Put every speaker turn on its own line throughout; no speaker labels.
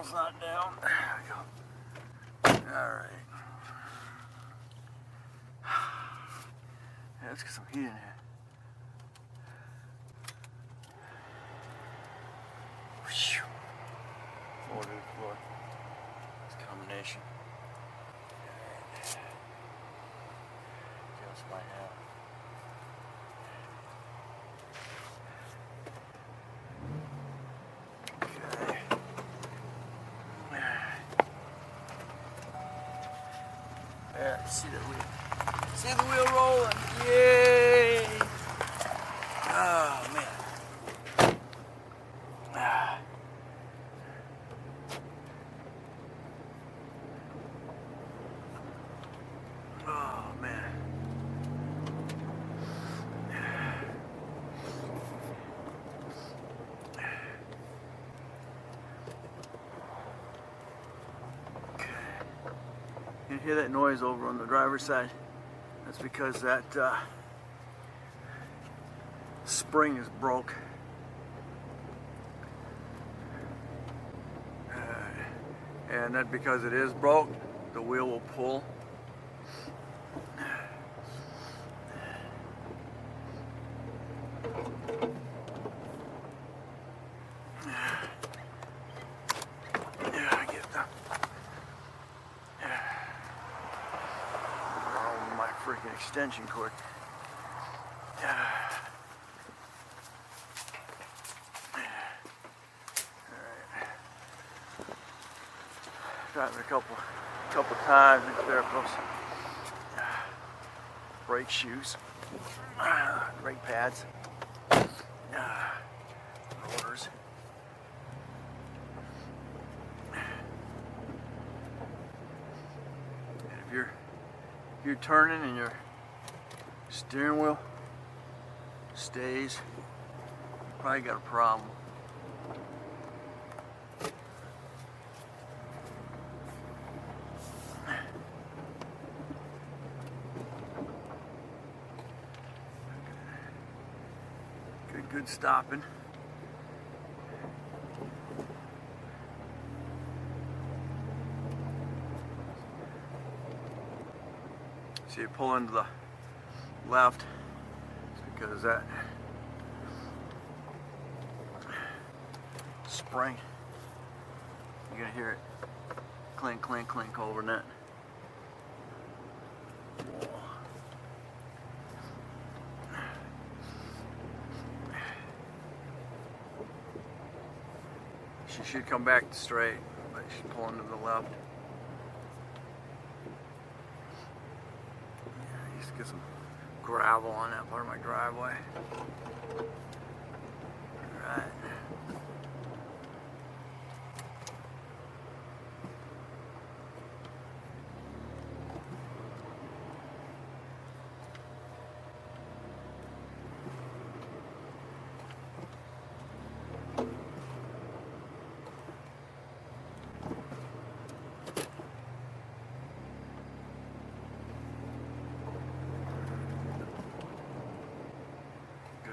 wheel's not down. There we go. Alright. Yeah, let's get some heat in here. Floor to the floor. It's a combination. Just my hand. Okay. There, see the wheel. See the wheel rolling. Yay! Oh man. Oh man. Okay. You hear that noise over on the driver's side? That's because that spring is broke. And that because it is broke, the wheel will pull. Freaking extension cord. Alright. Gotten a couple times in those brake shoes, brake pads, rotors. And if you're turning and your steering wheel stays, you probably got a problem. Good stopping. So you pull into the left, it's because that spring, you're gonna hear it clink, clink, clink over that. She should come back straight, but she's pulling to the left. Yeah, I used to get some gravel on that part of my driveway. Alright.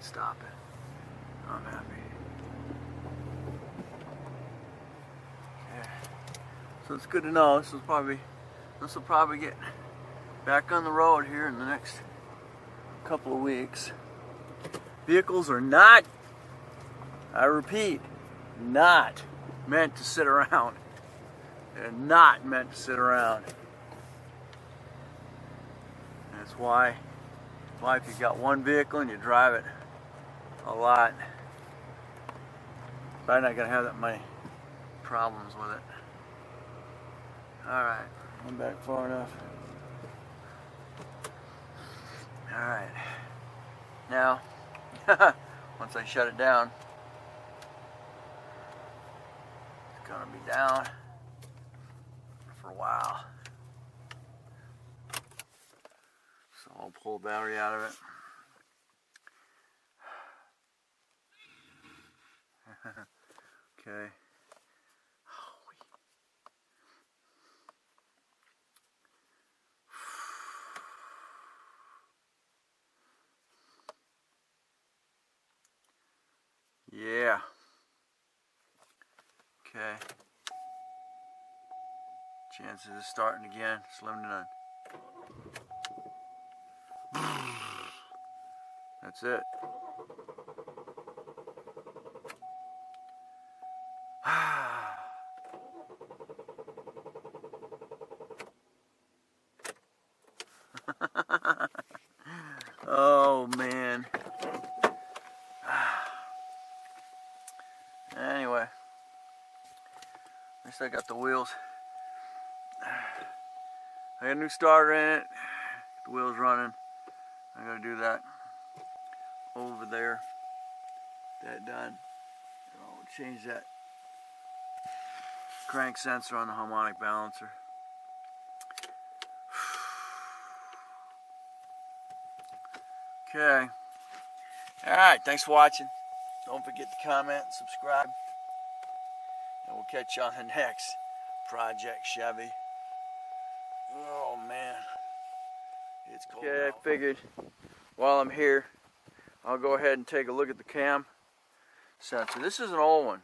Stop it. I'm happy. Okay. So it's good to know this will probably get back on the road here in the next couple of weeks. Vehicles are not, I repeat, not meant to sit around. They're not meant to sit around. That's why if you've got one vehicle and you drive it a lot, probably not gonna have that many problems with it. Alright, I'm back far enough. Alright, now once I shut it down, it's gonna be down for a while, so I'll pull the battery out of it. Okay. Yeah. Okay. Chances of starting again, slim to none. That's it. Oh man. Anyway, at least I got the wheels. I got a new starter in it. The wheels running. I gotta do that over there. That done. I'll change that crank sensor on the harmonic balancer. Okay. Alright, thanks for watching. Don't forget to comment and subscribe. And we'll catch you on the next Project Chevy. Oh man. It's cold. Okay, I figured while I'm here, I'll go ahead and take a look at the cam sensor. This is an old one.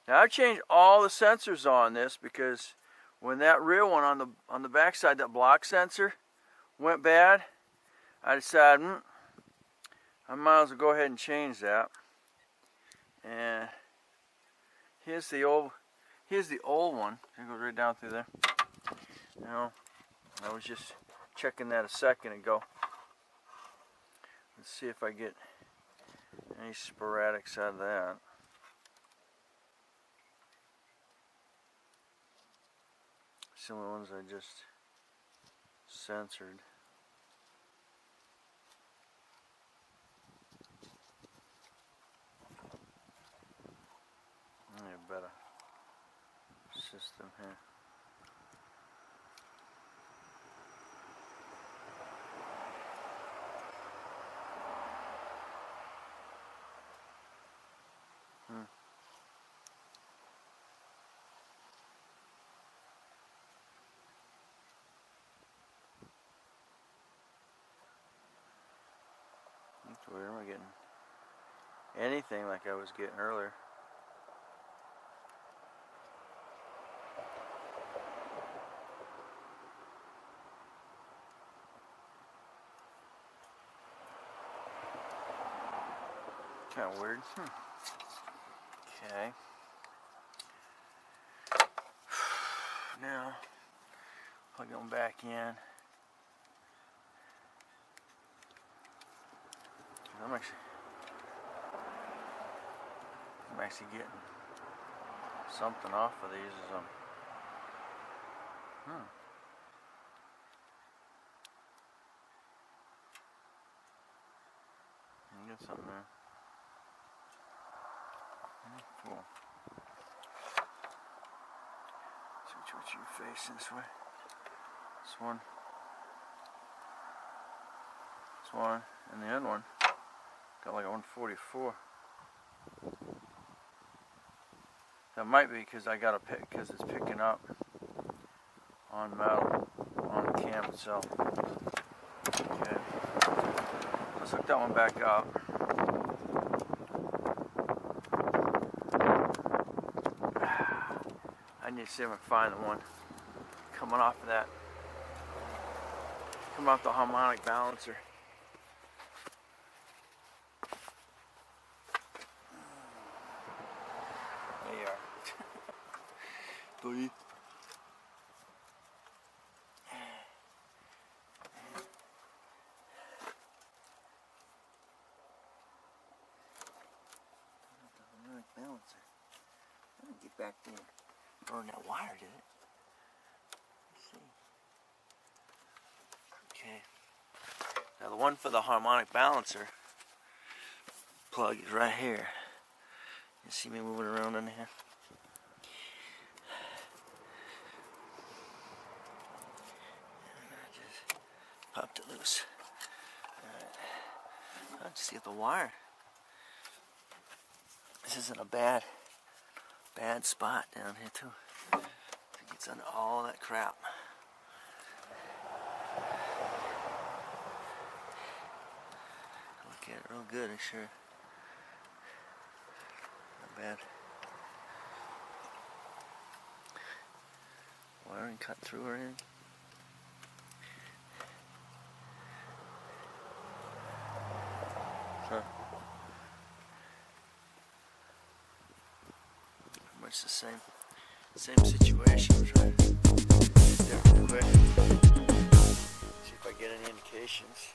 Now I've changed all the sensors on this because when that rear one on the back side, that block sensor, went bad, I decided I might as well go ahead and change that. And here's the old one. It goes right down through there. Now, I was just checking that a second ago. Let's see if I get any sporadics out of that. Some of the ones I just censored. I need a better system here. That's weird. I'm not getting anything like I was getting earlier. Kind of weird. Okay. Now, plug them back in. I'm actually getting something off of these as you get something there. Cool. Switch your face this way. This one, and the other one got like a 144. That might be because I got a pick because it's picking up on metal on the cam itself. Okay, let's hook that one back up. I need to see if I can find the one coming off of that. Coming off the harmonic balancer. There you are. Buddy. Harmonic balancer. I didn't get back there. Burn that wire, did it? Let's see. Okay. Now the one for the harmonic balancer plug is right here. You see me moving around in here? And I just popped it loose. Alright. I'll just get the wire. This isn't a bad spot down here too. I think it's under all that crap. Look at it real good, sure. Not bad. wiring cut through or anything. So pretty much the same situation. Try to get there real quick. See if I get any indications.